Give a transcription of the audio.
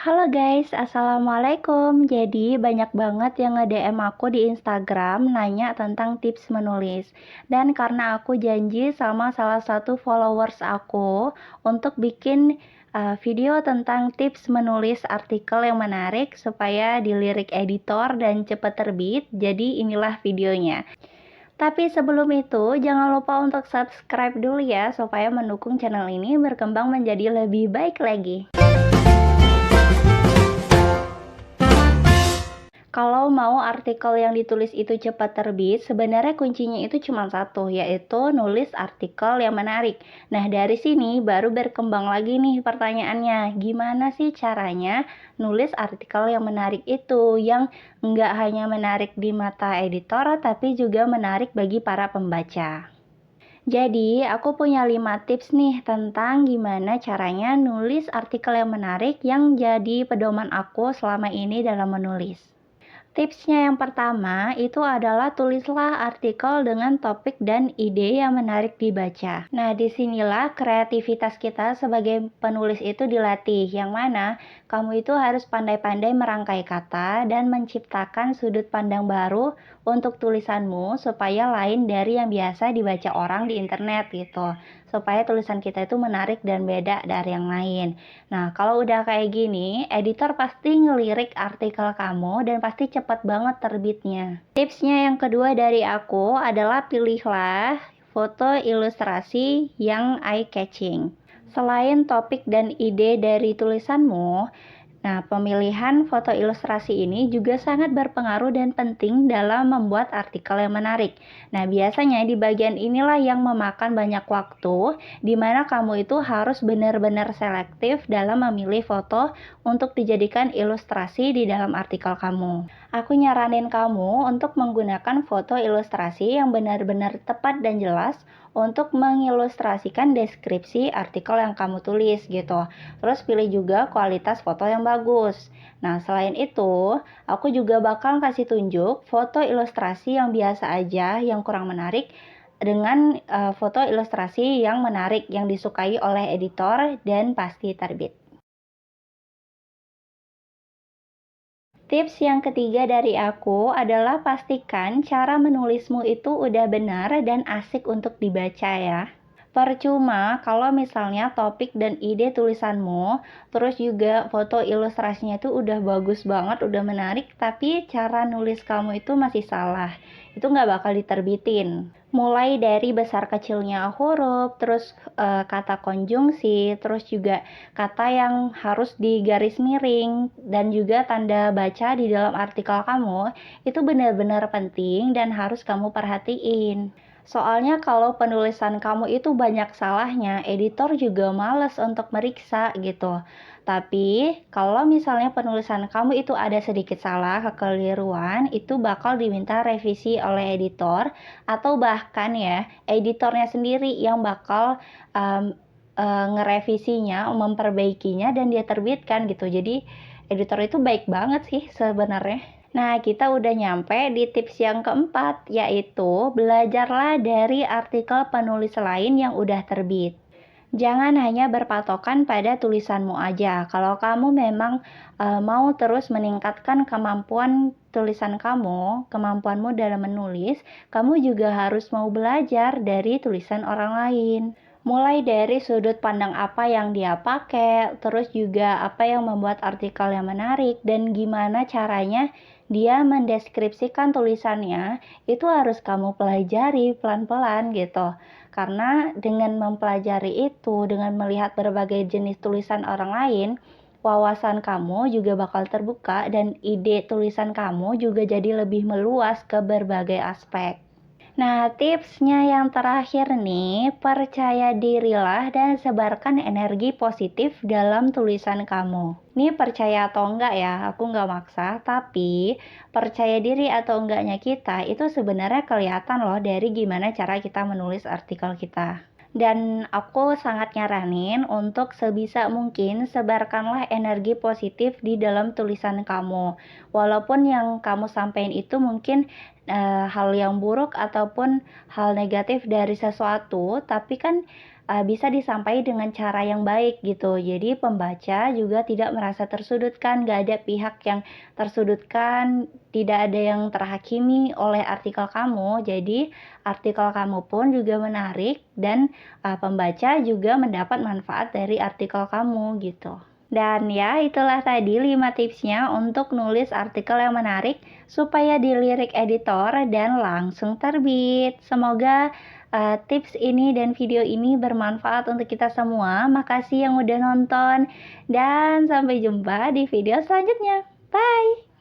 Halo guys, assalamualaikum. Jadi banyak banget yang nge-DM aku di Instagram nanya tentang tips menulis. Dan karena aku janji sama salah satu followers aku untuk bikin video tentang tips menulis artikel yang menarik supaya dilirik editor dan cepat terbit. Jadi inilah videonya. Tapi sebelum itu, jangan lupa untuk subscribe dulu ya supaya mendukung channel ini berkembang menjadi lebih baik lagi. Kalau mau artikel yang ditulis itu cepat terbit, sebenarnya kuncinya itu cuma satu, yaitu nulis artikel yang menarik. Nah, dari sini baru berkembang lagi nih pertanyaannya, gimana sih caranya nulis artikel yang menarik itu, yang nggak hanya menarik di mata editor, tapi juga menarik bagi para pembaca. Jadi, aku punya 5 tips nih tentang gimana caranya nulis artikel yang menarik yang jadi pedoman aku selama ini dalam menulis. Tipsnya yang pertama itu adalah tulislah artikel dengan topik dan ide yang menarik dibaca. Nah, disinilah kreativitas kita sebagai penulis itu dilatih, yang mana kamu itu harus pandai-pandai merangkai kata dan menciptakan sudut pandang baru untuk tulisanmu supaya lain dari yang biasa dibaca orang di internet gitu. Supaya tulisan kita itu menarik dan beda dari yang lain. Nah, kalau udah kayak gini, editor pasti ngelirik artikel kamu dan pasti cepat banget terbitnya. Tipsnya yang kedua dari aku adalah pilihlah foto ilustrasi yang eye-catching. Selain topik dan ide dari tulisanmu, nah, pemilihan foto ilustrasi ini juga sangat berpengaruh dan penting dalam membuat artikel yang menarik. Nah, biasanya di bagian inilah yang memakan banyak waktu, di mana kamu itu harus benar-benar selektif dalam memilih foto untuk dijadikan ilustrasi di dalam artikel kamu. Aku nyaranin kamu untuk menggunakan foto ilustrasi yang benar-benar tepat dan jelas untuk mengilustrasikan deskripsi artikel yang kamu tulis gitu. Terus pilih juga kualitas foto yang bagus. Nah, selain itu, aku juga bakal kasih tunjuk foto ilustrasi yang biasa aja, yang kurang menarik, dengan foto ilustrasi yang menarik, yang disukai oleh editor dan pasti terbit. Tips yang ketiga dari aku adalah pastikan cara menulismu itu udah benar dan asik untuk dibaca ya. Percuma kalau misalnya topik dan ide tulisanmu, terus juga foto ilustrasinya itu udah bagus banget, udah menarik, tapi cara nulis kamu itu masih salah. Itu nggak bakal diterbitin. Mulai dari besar kecilnya huruf, terus kata konjungsi, terus juga kata yang harus digaris miring, dan juga tanda baca di dalam artikel kamu, itu benar-benar penting dan harus kamu perhatiin. Soalnya kalau penulisan kamu itu banyak salahnya, editor juga males untuk meriksa gitu. Tapi kalau misalnya penulisan kamu itu ada sedikit salah, kekeliruan, itu bakal diminta revisi oleh editor atau bahkan ya editornya sendiri yang bakal um, ngerevisinya, memperbaikinya dan dia terbitkan gitu. Jadi editor itu baik banget sih sebenarnya. Nah, kita udah nyampe di tips yang keempat, yaitu belajarlah dari artikel penulis lain yang udah terbit. Jangan hanya berpatokan pada tulisanmu aja. Kalau kamu memang mau terus meningkatkan kemampuan tulisan kamu, kemampuanmu dalam menulis, kamu juga harus mau belajar dari tulisan orang lain. Mulai dari sudut pandang apa yang dia pakai, terus juga apa yang membuat artikel yang menarik, dan gimana caranya dia mendeskripsikan tulisannya, itu harus kamu pelajari pelan-pelan gitu. Karena dengan mempelajari itu, dengan melihat berbagai jenis tulisan orang lain, wawasan kamu juga bakal terbuka dan ide tulisan kamu juga jadi lebih meluas ke berbagai aspek. Nah, tipsnya yang terakhir nih, percaya dirilah dan sebarkan energi positif dalam tulisan kamu. Ini percaya atau enggak ya, aku nggak maksa, tapi percaya diri atau enggaknya kita itu sebenarnya kelihatan loh dari gimana cara kita menulis artikel kita. Dan aku sangat nyaranin untuk sebisa mungkin sebarkanlah energi positif di dalam tulisan kamu. Walaupun yang kamu sampaikan itu mungkin hal yang buruk ataupun hal negatif dari sesuatu, tapi kan bisa disampaikan dengan cara yang baik gitu. Jadi pembaca juga tidak merasa tersudutkan, nggak ada pihak yang tersudutkan, tidak ada yang terhakimi oleh artikel kamu. Jadi artikel kamu pun juga menarik dan pembaca juga mendapat manfaat dari artikel kamu gitu. Dan ya, itulah tadi 5 tipsnya untuk nulis artikel yang menarik supaya dilirik editor dan langsung terbit. Semoga tips ini dan video ini bermanfaat untuk kita semua. Makasih yang udah nonton dan sampai jumpa di video selanjutnya. Bye.